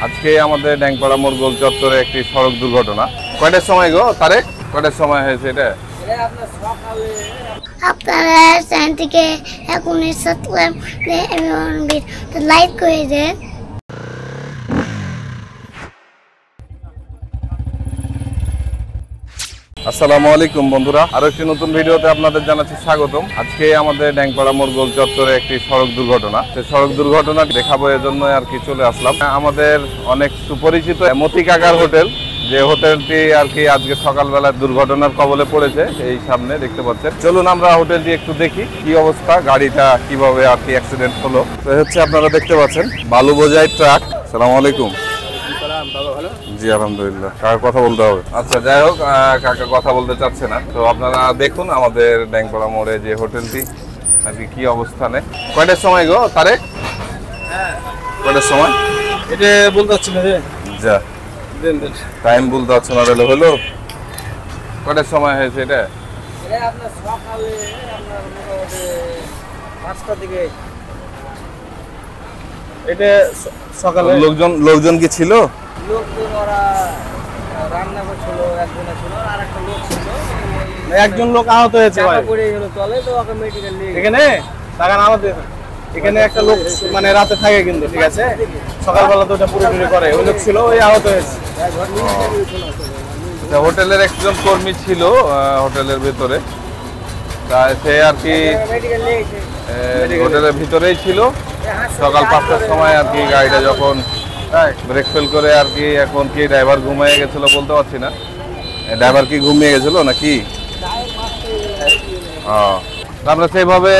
আজকে আমাদের ড্যাংপাড়া মোড় গোল চত্বরে একটি সড়ক দুর্ঘটনা। কয়টার সময় গো তারেক? কয়টার সময় হয়েছে এটা? আপনারা চ্যানেল থেকে এখনই সাবস্ক্রাইব এবং লাইক করে দেন। আসসালামু আলাইকুম বন্ধুরা, আরো একটি নতুন ভিডিওতে আপনাদের জানাচ্ছি স্বাগতম। আজকে আমাদের ড্যাংপাড়া মোড় গোল চত্বরে একটি সড়ক দুর্ঘটনা। সেই সড়ক দুর্ঘটনা দেখাবো এর জন্য আর কি চলে আসলাম। আমাদের অনেক সুপরিচিত মতি কাকার হোটেল, যে হোটেলটি আর কি আজকে সকালবেলা দুর্ঘটনার কবলে পড়েছে। এই সামনে দেখতে পাচ্ছেন, চলুন আমরা হোটেলটি একটু দেখি কি অবস্থা, গাড়িটা কিভাবে আর কি অ্যাক্সিডেন্ট হলো। তো হচ্ছে আপনারা দেখতে পাচ্ছেন বালু বোঝাই ট্রাক। আসসালামু আলাইকুম। জি আলহামদুলিল্লাহ। কাকা কথা বলতে হবে? আচ্ছা যাই হোক, কাকা কথা বলতে চাচ্ছে না। তো আপনারা দেখুন আমাদের ড্যাংপাড়া মোড়ে যে হোটেলটি আর কি অবস্থানে। কয়টার সময় গো তারেক? কয়টার সময় এটা বলতে পারছি না রে। যা টাইম বলতে পারছো না, হলো হলো কয়টার সময় হয়েছে এটা? আপনার সকালে আপনার মোটামুটি 5টা দিকে। এটা সকালে লোকজন কি ছিল? লোকজন ওরা রান্না করছিল, একজনে ছিল আর একটা লোক ছিল। একজন লোক আহত হয়েছে ভাই, পড়ে গেল তলে, তো ওকে মেডিকেল নিয়ে এখানে টাকা আমাদের এখানে একটা লোক মানে রাতে থাকে কিন্তু, ঠিক আছে, সকালবেলা তো ওটা পুরোপুরি করে। ওই লোক ছিল, ওই আহত হয়েছে। হোটেলের একজন কর্মী ছিল হোটেলের ভেতরে, সে আর কি হোটেলের ভিতরেই ছিল। সকাল 5টার সময় আর কি গাড়িটা যখন ব্রেক ফেল করে আর কি, এখন কি ড্রাইভার ঘুমিয়ে গেছিল বলতে পারছি না। ড্রাইভার কি ঘুমিয়ে গেছিল নাকি? আমরা সেইভাবে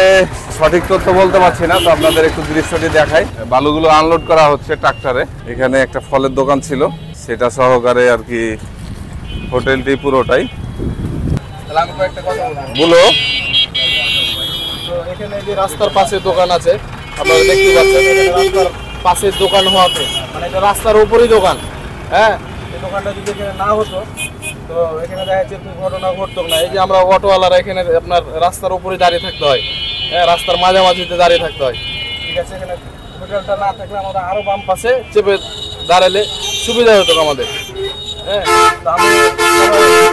সঠিক তথ্য বলতে পারছি না। তো আপনাদের একটু দৃশ্যটি দেখাই। বালুগুলো আনলোড করা হচ্ছে ট্রাক্টরে। এখানে একটা ফলের দোকান ছিল, সেটা সহকারে আর কি হোটেলটি পুরোটাই। আমি কয়েকটা কথা বলো। তো এখানে যে রাস্তার পাশে দোকান আছে, আপনারা দেখতে পাচ্ছেন, এখানে রাস্তার পাশে দোকান হওয়াতে মানে এটা রাস্তার উপরই দোকান। হ্যাঁ, এই দোকানটা যদি এখানে না হতো তো এখানে দেখা যাচ্ছে দুর্ঘটনা ঘটতো না। এই যে আমরা অটোওয়ালারা এখানে আপনার রাস্তার উপরে দাঁড়িয়ে থাকতে হয়, হ্যাঁ, রাস্তার মাঝামাঝিতে দাঁড়িয়ে থাকতে হয়, ঠিক আছে। এখানে হোটেলটা না থাকলে আমাদের আরো বাম পাশে চেপে দাঁড়ালে সুবিধা হতো আমাদের। হ্যাঁ, তো আমি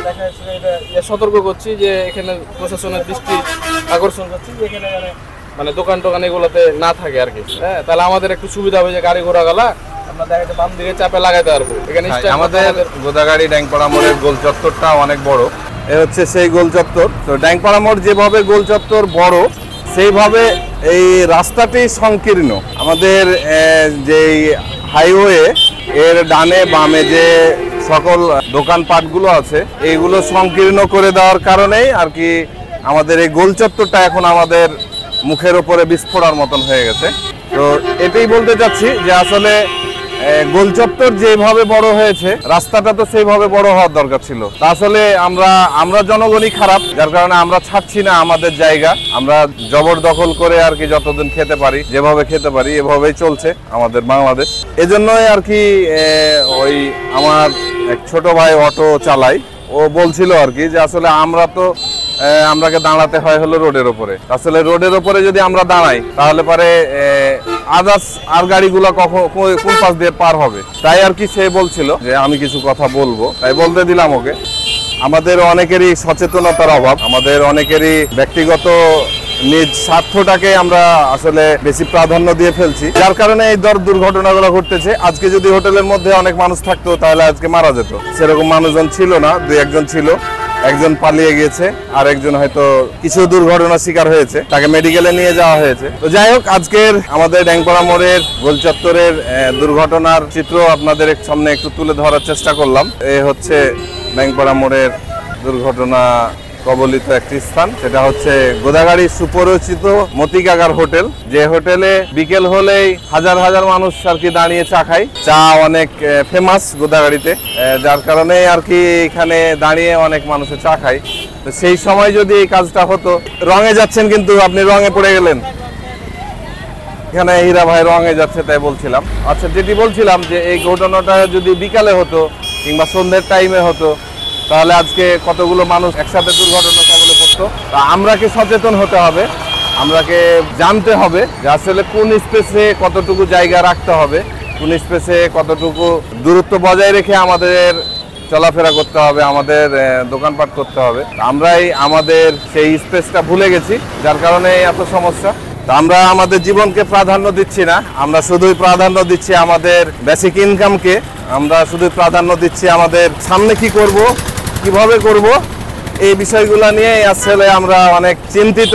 দেখা যাচ্ছে এটা সতর্ক করছি যে এখানে প্রশাসনের দৃষ্টি আকর্ষণ করছি যে এখানে মানে দোকান টোকান এগুলোতে না থাকে আর কি। হ্যাঁ, তাহলে আমাদের একটু সুবিধা হবে যে গাড়ি ঘোড়া গেলা আমরা দেখা যাচ্ছে বাম দিকে চাপে লাগাইতে পারবো। এখানে আমাদের গোদাগাড়ি ড্যাংপাড়া মোড়ের গোল চত্বরটা অনেক বড়। এ হচ্ছে সেই গোল চত্বর। তো ড্যাংপাড়া মোড় যেভাবে গোল চত্বর বড়, সেইভাবে এই রাস্তাটি সংকীর্ণ। আমাদের যে হাইওয়ে এর ডানে বামে যে সকল দোকানপাটগুলো আছে, এইগুলো সংকীর্ণ করে দেওয়ার কারণেই আর কি আমাদের এই গোল চত্বরটা এখন আমাদের মুখের ওপরে বিস্ফোরণের মতন হয়ে গেছে। তো এটাই বলতে চাচ্ছি যে আসলে গোল চত্বর যেভাবে বড় হয়েছে, রাস্তাটা তো সেইভাবে বড় হওয়ার দরকার ছিল। আসলে আমরা জনগণই খারাপ, যার কারণে আমরা ছাড়ছি না আমাদের জায়গা। আমরা জবরদখল করে আর কি যতদিন খেতে পারি, যেভাবে খেতে পারি এভাবেই চলছে আমাদের বাংলাদেশ। এজন্যই আর কি ওই আমার এক ছোট ভাই অটো চালায়, ও বলছিল আর কি যে আসলে আমরাকে দাঁড়াতে হয় হলো রোডের ওপরে। আসলে রোডের ওপরে যদি আমরা দাঁড়াই তাহলে পরে আদার্স আর গাড়িগুলো কোন পাশ দিয়ে পার হবে। তাই আর কি সে বলছিল যে আমি কিছু কথা বলবো, তাই বলতে দিলাম ওকে। আমাদের অনেকেরই সচেতনতার অভাব, আমাদের অনেকেরই ব্যক্তিগত নিজ স্বার্থটাকে আমরা আসলে বেশি প্রাধান্য দিয়ে ফেলছি, যার কারণে এই দুর্ঘটনাগুলো ঘটতেছে। আজকে যদি হোটেলের মধ্যে অনেক মানুষ থাকতো তাহলে আজকে মারা যেত। সেরকম মানুষজন ছিল না, 2-1 ছিল। একজন পালিয়ে গেছে, আর একজন হয়তো কিছু দুর্ঘটনার শিকার হয়েছে, তাকে মেডিকেলে নিয়ে যাওয়া হয়েছে। তো যাই হোক, আজকের আমাদের ড্যাংপাড়া মোড়ের গোল চত্বরের দুর্ঘটনার চিত্র আপনাদের সামনে একটু তুলে ধরার চেষ্টা করলাম। এই হচ্ছে ড্যাংপাড়া মোড়ের দুর্ঘটনা কবলিত একটি স্থান, সেটা হচ্ছে গোদাগাড়ির সুপরিচিত মতি কাকার হোটেল, যে হোটেলে বিকেল হলেই হাজার হাজার মানুষ আর কি দাঁড়িয়ে চা খায়। চা অনেক ফেমাস গোদাগাড়িতে, যার কারণে আর কি এখানে দাঁড়িয়ে অনেক মানুষের চা খায়। তো সেই সময় যদি এই কাজটা হতো। রঙে যাচ্ছেন কিন্তু আপনি, রঙে পড়ে গেলেন। এখানে হীরা ভাই রঙে যাচ্ছে, তাই বলছিলাম। আচ্ছা, যেটি বলছিলাম যে এই ঘটনাটা যদি বিকালে হতো কিংবা সন্ধ্যের টাইমে হতো তাহলে আজকে কতগুলো মানুষ একসাথে দুর্ঘটনা কবলে পড়তো। আমরাকে সচেতন হতে হবে, আমরাকে জানতে হবে যে আসলে কোন স্পেসে কতটুকু জায়গা রাখতে হবে, কোন স্পেসে কতটুকু দূরত্ব বজায় রেখে আমাদের চলাফেরা করতে হবে, আমাদের দোকানপাট করতে হবে। আমরাই আমাদের সেই স্পেসটা ভুলে গেছি, যার কারণে এত সমস্যা। তো আমরা আমাদের জীবনকে প্রাধান্য দিচ্ছি না, আমরা শুধুই প্রাধান্য দিচ্ছি আমাদের বেসিক ইনকামকে। আমরা শুধু প্রাধান্য দিচ্ছি আমাদের সামনে কি করব, কিভাবে করব, এই বিষয়গুলো নিয়ে আসলে আমরা অনেক চিন্তিত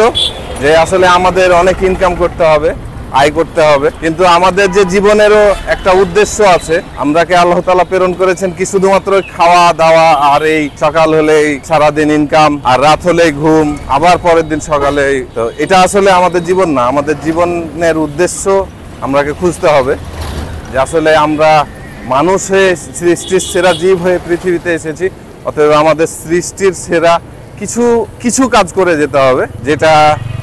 যে আসলে আমাদের অনেক ইনকাম করতে হবে, আয় করতে হবে, কিন্তু আমাদের যে জীবনেরও একটা উদ্দেশ্য আছে। আমরাকে আল্লাহ তাআলা প্রেরণ করেছেন কি শুধুমাত্র খাওয়া দাওয়া আর এই সকাল হলেই সারাদিন ইনকাম আর রাত হলেই ঘুম, আবার পরের দিন সকালে। তো এটা আসলে আমাদের জীবন না। আমাদের জীবনের উদ্দেশ্য আমরাকে খুঁজতে হবে যে আসলে আমরা মানুষ হয়ে, সৃষ্টির সেরা জীব হয়ে পৃথিবীতে এসেছি। অতএব আমাদের সৃষ্টির সেরা কিছু কাজ করে যেতে হবে, যেটা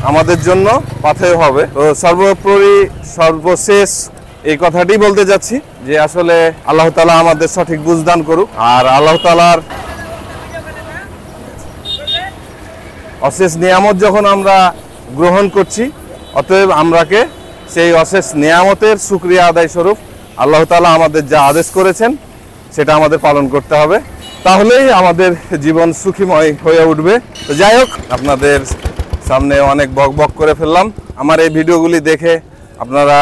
আমাদের জন্য পাথেয় হবে। তো সর্বোপরি সর্বশেষ এই কথাটি বলতে যাচ্ছি যে আসলে আল্লাহ তাআলা আমাদের সঠিক বুঝদান করুক। আর আল্লাহ তাআলার অশেষ নিয়ামত যখন আমরা গ্রহণ করছি, অতএব আমরাকে সেই অশেষ নিয়ামতের শুকরিয়া আদায় স্বরূপ আল্লাহ তাআলা আমাদের যা আদেশ করেছেন সেটা আমাদের পালন করতে হবে, তাহলেই আমাদের জীবন সুখীময় হয়ে উঠবে। তো যাই হোক, আপনাদের সামনে অনেক বক করে ফেললাম। আমার এই ভিডিওগুলি দেখে আপনারা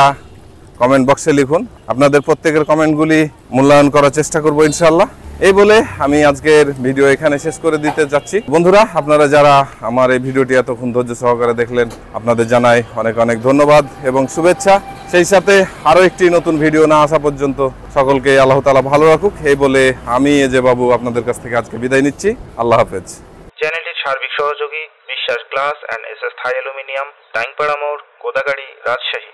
কমেন্ট বক্সে লিখুন, আপনাদের প্রত্যেকের কমেন্টগুলি মূল্যায়ন করার চেষ্টা করব ইনশাআল্লাহ। এই বলে আমি আজকের ভিডিও এখানে শেষ করে দিতে যাচ্ছি। বন্ধুরা, আপনারা যারা আমার এই ভিডিওটি এতক্ষণ ধৈর্য সহকারে দেখলেন, আপনাদের জানাই অনেক অনেক ধন্যবাদ এবং শুভেচ্ছা। সেই সাথে আরও একটি নতুন ভিডিও না আসা পর্যন্ত সকলকে আল্লাহ তাআলা ভালো রাখুক, এই বলে আমি এজে বাবু আপনাদের কাছ থেকে আজকে বিদায় নিচ্ছি। আল্লাহ হাফেজ। চ্যানেলটির সার্বিক সহযোগী Biswas glass and SS Thai aluminium, Dyeingpara মোড়, কোদাগাড়ি, রাজশাহী।